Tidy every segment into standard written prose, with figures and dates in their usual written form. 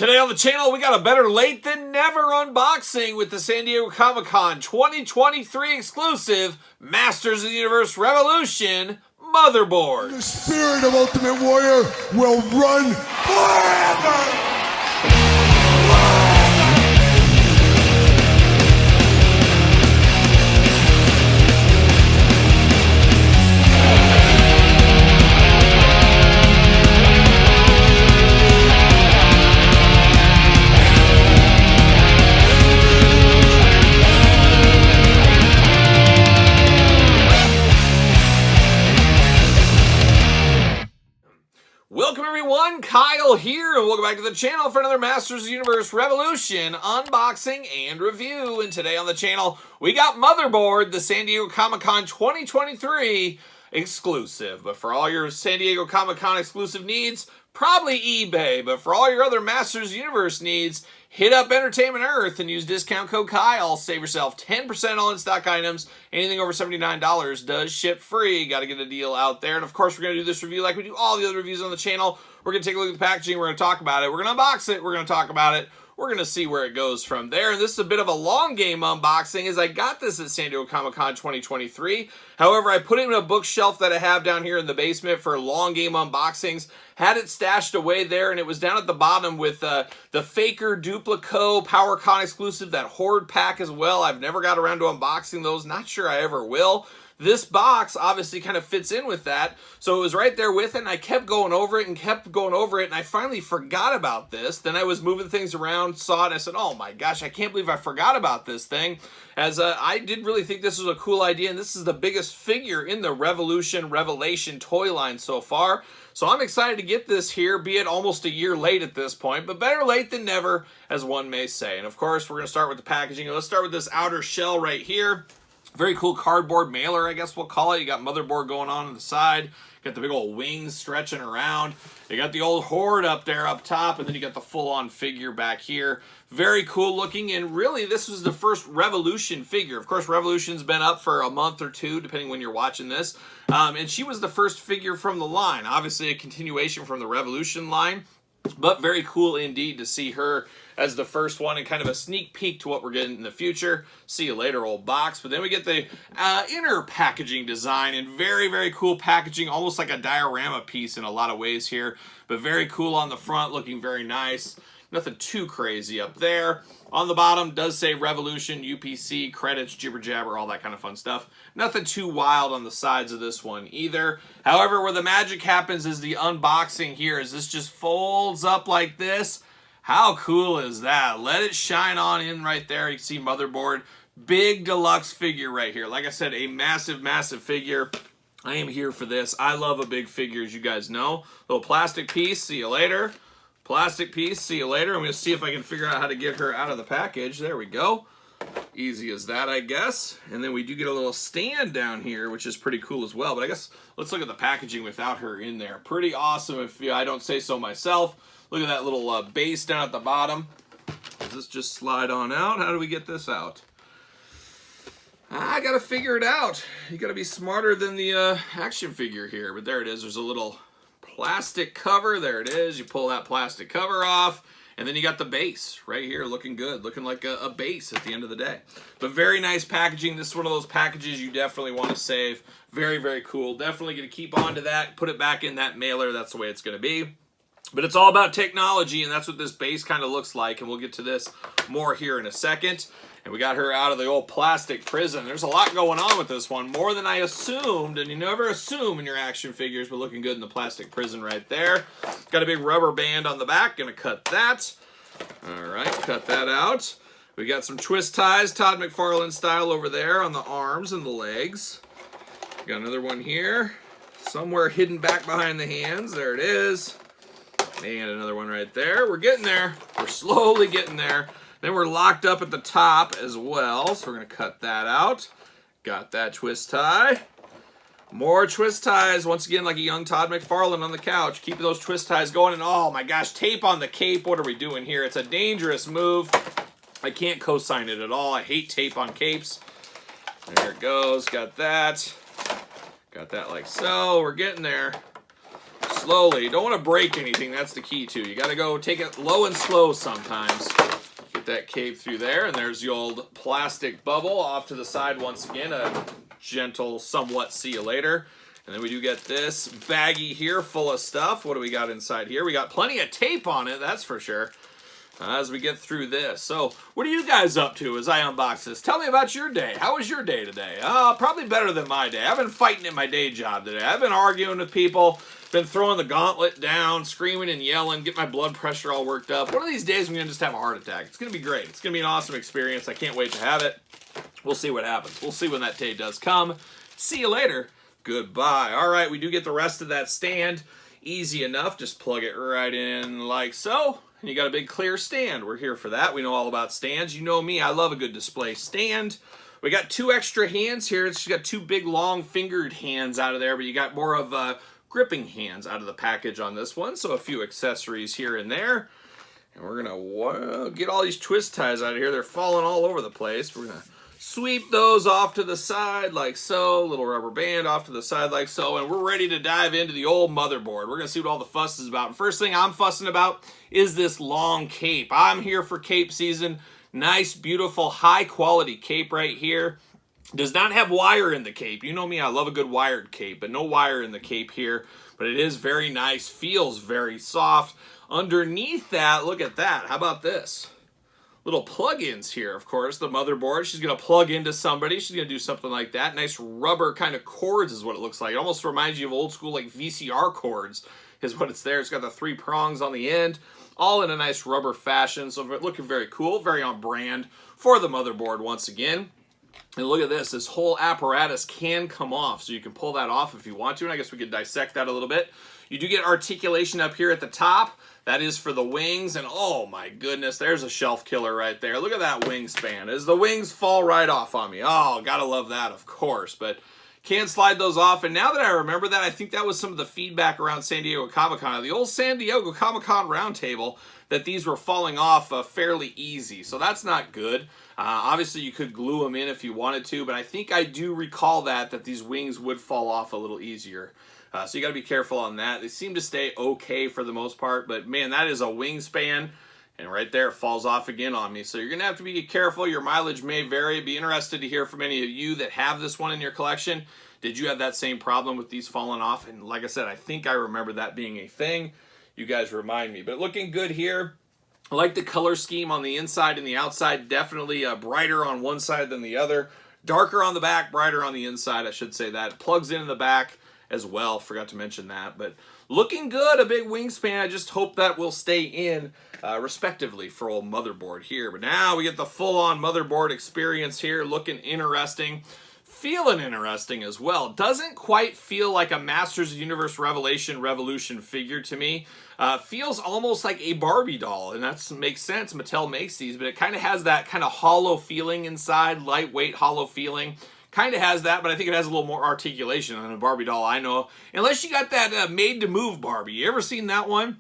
Today on the channel, we got a better late than never unboxing with the San Diego Comic-Con 2023 exclusive Masters of the Universe Revolution Motherboard. The spirit of Ultimate Warrior will run forever! Welcome everyone, Kyle here, and welcome back to the channel for another Masters of the Universe Revolution unboxing and review. And today on the channel, we got Motherboard, the San Diego Comic-Con 2023 exclusive. But for all your San Diego Comic-Con exclusive needs, probably eBay. But for all your other Masters of the Universe needs, hit up Entertainment Earth and use discount code Kyle. Save yourself 10% on in-stock items. Anything over $79 does ship free. Got to get a deal out there. And of course, we're going to do this review like we do all the other reviews on the channel. We're going to take a look at the packaging. We're going to talk about it. We're going to unbox it. We're going to talk about it. We're going to see where it goes from there. And this is a bit of a long game unboxing as I got this at San Diego Comic-Con 2023. However, I put it in a bookshelf that I have down here in the basement for long game unboxings. Had it stashed away there, and it was down at the bottom with the Faker Duplico PowerCon exclusive, that Horde pack as well. I've never got around to unboxing those. Not sure I ever will. This box obviously kind of fits in with that, so it was right there with it, and I kept going over it and kept going over it, and I finally forgot about this. Then I was moving things around, saw it, and I said, oh my gosh, I can't believe I forgot about this thing, as I did really think this was a cool idea, and this is the biggest figure in the Revelation toy line so far. So I'm excited to get this here, be it almost a year late at this point, but better late than never, as one may say. And of course, we're going to start with the packaging. Let's start with this outer shell right here. Very cool cardboard mailer, I guess we'll call it. You got Motherboard going on the side. Got the big old wings stretching around. You got the old Horde up there up top, and then you got the full-on figure back here. Very cool looking, and really this was the first Revolution figure. Of course, Revolution's been up for a month or two, depending when you're watching this. And she was the first figure from the line. Obviously a continuation from the Revolution line, but very cool indeed to see her as the first one and kind of a sneak peek to what we're getting in the future. See you later, old box. But then we get the inner packaging design, and very, very cool packaging, almost like a diorama piece in a lot of ways here, but very cool on the front, looking very nice. Nothing too crazy up there. On the bottom does say Revolution, UPC, credits, jibber jabber, all that kind of fun stuff. Nothing too wild on the sides of this one either. However, where the magic happens is the unboxing here, as this just folds up like this. How cool is that? Let it shine on in right there. You can see Motherboard. Big deluxe figure right here. Like I said, a massive, massive figure. I am here for this. I love a big figure, as you guys know. Little plastic piece. See you later. Plastic piece. See you later. I'm going to see if I can figure out how to get her out of the package. There we go. Easy as that, I guess. And then we do get a little stand down here, which is pretty cool as well. But I guess let's look at the packaging without her in there. Pretty awesome if I don't say so myself. Look at that little base down at the bottom. Does this just slide on out? How do we get this out? I gotta figure it out. You gotta be smarter than the action figure here. But there it is. There's a little plastic cover. There it is. You pull that plastic cover off. And then you got the base right here looking good. Looking like a base at the end of the day. But very nice packaging. This is one of those packages you definitely want to save. Very, very cool. Definitely going to keep on to that. Put it back in that mailer. That's the way it's going to be. But it's all about technology, and that's what this base kind of looks like. And we'll get to this more here in a second. And we got her out of the old plastic prison. There's a lot going on with this one, more than I assumed. And you never assume in your action figures, but looking good in the plastic prison right there. Got a big rubber band on the back. Gonna cut that. All right, cut that out. We got some twist ties, Todd McFarlane style over there on the arms and the legs. Got another one here, somewhere hidden back behind the hands. There it is. And another one right there. We're getting there. We're slowly getting there. Then we're locked up at the top as well, so we're going to cut that out. Got that twist tie. More twist ties. Once again, like a young Todd McFarlane on the couch. Keeping those twist ties going. And oh my gosh, tape on the cape. What are we doing here? It's a dangerous move. I can't co-sign it at all. I hate tape on capes. There it goes. Got that. Got that like so. We're getting there. slowly. Don't want to break anything. That's the key too. You got to go take it low and slow sometimes. Get that cape through there, and there's the old plastic bubble off to the side once again. A gentle, somewhat see you later. And then we do get this baggie here full of stuff. What do we got inside here? We got plenty of tape on it, that's for sure. As we get through this. So, what are you guys up to as I unbox this? Tell me about your day. How was your day today? Probably better than my day. I've been fighting at my day job today. I've been arguing with people, been throwing the gauntlet down, screaming and yelling, get my blood pressure all worked up. One of these days I'm going to just have a heart attack. It's going to be great. It's going to be an awesome experience. I can't wait to have it. We'll see what happens. We'll see when that day does come. See you later. Goodbye. All right, we do get the rest of that stand. Easy enough. Just plug it right in like so. And you got a big clear stand. We're here for that. We know all about stands. You know me, I love a good display stand. We got 2 extra hands here. It's got 2 big long fingered hands out of there, but you got more of gripping hands out of the package on this one. So a few accessories here and there. And we're gonna get all these twist ties out of here. They're falling all over the place. We're gonna sweep those off to the side like so. Little rubber band off to the side like so. And we're ready to dive into the old motherboard. We're going to see what all the fuss is about. And first thing I'm fussing about is this long cape. I'm here for cape season. Nice, beautiful, high quality cape right here. Does not have wire in the cape. You know me, I love a good wired cape, but no wire in the cape here. But it is very nice, feels very soft. Underneath that, look at that. How about this? Little plug-ins here, of course. The motherboard, she's going to plug into somebody. She's going to do something like that. Nice rubber kind of cords is what it looks like. It almost reminds you of old school like VCR cords is what it's there. It's got the 3 prongs on the end, all in a nice rubber fashion. So looking very cool, very on brand for the motherboard once again. And look at this. This whole apparatus can come off, so you can pull that off if you want to. And I guess we could dissect that a little bit. You do get articulation up here at the top. That is for the wings, and oh my goodness, there's a shelf killer right there. Look at that wingspan. As the wings fall right off on me. Oh, gotta love that, of course. But can slide those off, and now that I remember that, I think that was some of the feedback around San Diego Comic-Con. The old San Diego Comic-Con roundtable, that these were falling off fairly easy, so that's not good. Obviously, you could glue them in if you wanted to, but I think I do recall that these wings would fall off a little easier. So you got to be careful on that. They seem to stay okay for the most part, but man, that is a wingspan, and right there it falls off again on me. So you're going to have to be careful. Your mileage may vary. Be interested to hear from any of you that have this one in your collection. Did you have that same problem with these falling off? And like I said, I think I remember that being a thing. You guys remind me. But looking good here. I like the color scheme on the inside and the outside. Definitely brighter on one side than the other. Darker on the back, brighter on the inside, I should say that. It plugs in the back as well, forgot to mention that, but looking good, a big wingspan. I just hope that will stay in respectively for old motherboard here. But now we get the full-on motherboard experience here, looking interesting, feeling interesting as well. Doesn't quite feel like a Masters of the Universe Revolution figure to me. Feels almost like a Barbie doll, and that makes sense. Mattel makes these, but it kind of has that kind of hollow feeling inside, lightweight hollow feeling. Kind of has that, but I think it has a little more articulation than a Barbie doll I know. Unless you got that made-to-move Barbie. You ever seen that one?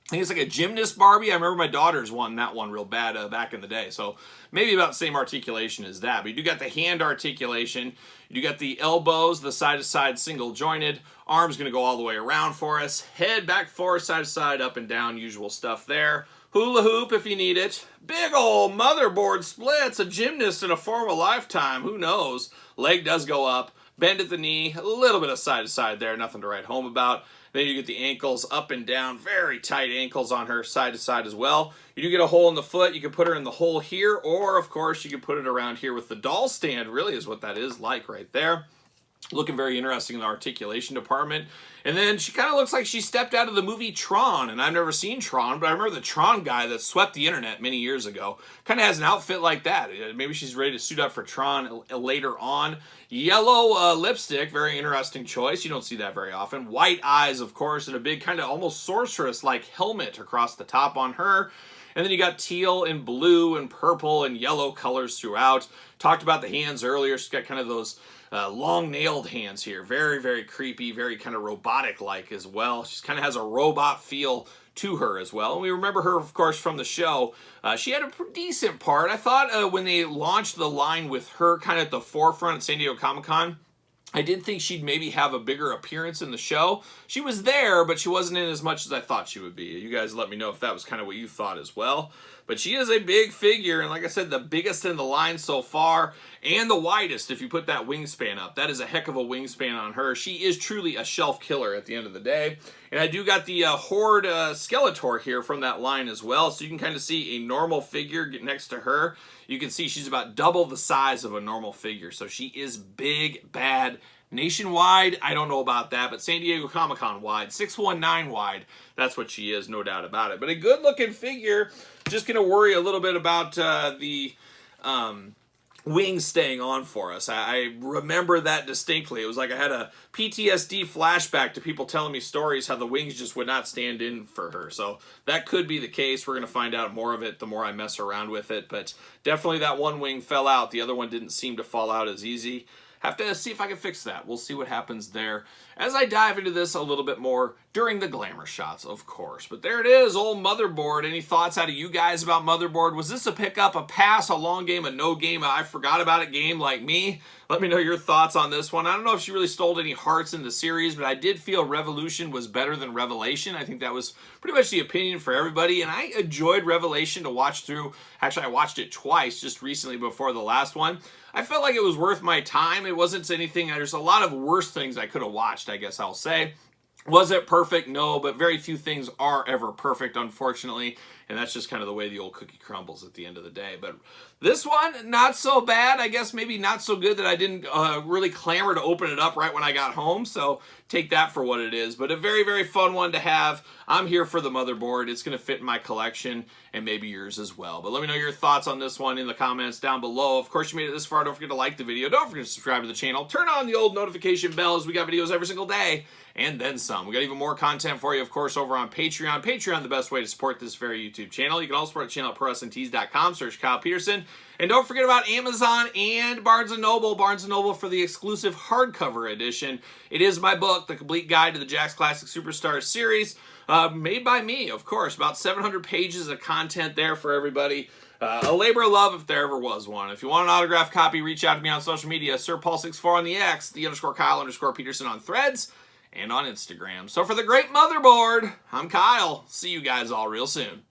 I think it's like a gymnast Barbie. I remember my daughters won that one real bad back in the day. So maybe about the same articulation as that. But you do got the hand articulation. You do got the elbows, the side-to-side single-jointed. Arm's going to go all the way around for us. Head back, forward, side-to-side, up and down. Usual stuff there. Hula hoop if you need it. Big old motherboard splits. A gymnast in a former lifetime. Who knows? Leg does go up. Bend at the knee. A little bit of side to side there. Nothing to write home about. Then you get the ankles up and down. Very tight ankles on her side to side as well. You do get a hole in the foot. You can put her in the hole here. Or, of course, you can put it around here with the doll stand. Really is what that is like right there. Looking very interesting in the articulation department. And then she kind of looks like she stepped out of the movie Tron. And I've never seen Tron, but I remember the Tron guy that swept the internet many years ago. Kind of has an outfit like that. Maybe she's ready to suit up for Tron later on. Yellow lipstick, very interesting choice. You don't see that very often. White eyes, of course, and a big kind of almost sorceress-like helmet across the top on her. And then you got teal and blue and purple and yellow colors throughout. Talked about the hands earlier. She's got kind of those long nailed hands here. Very, very creepy, very kind of robotic-like as well. She kind of has a robot feel to her as well. And we remember her, of course, from the show. She had a decent part. I thought when they launched the line with her kind of at the forefront at San Diego Comic-Con, I did think she'd maybe have a bigger appearance in the show. She was there, but she wasn't in as much as I thought she would be. You guys let me know if that was kind of what you thought as well. But she is a big figure, and like I said, the biggest in the line so far, and the widest if you put that wingspan up. That is a heck of a wingspan on her. She is truly a shelf killer at the end of the day. And I do got the Horde Skeletor here from that line as well, so you can kind of see a normal figure get next to her. You can see she's about double the size of a normal figure, so she is big, bad. Nationwide, I don't know about that, but San Diego Comic-Con wide, 619 wide, that's what she is, no doubt about it. But a good-looking figure. Just going to worry a little bit about the wings staying on for us. I remember that distinctly. It was like I had a PTSD flashback to people telling me stories how the wings just would not stand in for her. So that could be the case. We're going to find out more of it the more I mess around with it. But definitely that one wing fell out. The other one didn't seem to fall out as easy. Have to see if I can fix that. We'll see what happens there as I dive into this a little bit more during the glamour shots, of course. But there it is, old Motherboard. Any thoughts out of you guys about Motherboard? Was this a pickup, a pass, a long game, a no game, I forgot about it game like me? Let me know your thoughts on this one. I don't know if she really stole any hearts in the series, but I did feel Revolution was better than Revelation. I think that was pretty much the opinion for everybody, and I enjoyed Revelation to watch through. Actually, I watched it twice just recently before the last one. I felt like it was worth my time. It wasn't anything, there's a lot of worse things I could have watched, I guess I'll say. Was it perfect? No, but very few things are ever perfect, unfortunately. And that's just kind of the way the old cookie crumbles at the end of the day. But this one, not so bad. I guess maybe not so good that I didn't really clamor to open it up right when I got home. So take that for what it is. But a very, very fun one to have. I'm here for the Motherboard. It's going to fit in my collection and maybe yours as well. But let me know your thoughts on this one in the comments down below. Of course, you made it this far. Don't forget to like the video. Don't forget to subscribe to the channel. Turn on the old notification bell as we got videos every single day. And then some. We got even more content for you, of course, over on Patreon. Patreon, the best way to support this very YouTube channel. You can also support the channel at ProWrestlingTees.com. Search Kyle Peterson. And don't forget about Amazon and Barnes & Noble. Barnes & Noble for the exclusive hardcover edition. It is my book, The Complete Guide to the Jakks Classic Superstars series. Made by me, of course. About 700 pages of content there for everybody. A labor of love if there ever was one. If you want an autographed copy, reach out to me on social media. SirPaul64 on the X, _Kyle_Peterson on Threads, and on Instagram. So for the great Motherboard, I'm Kyle. See you guys all real soon.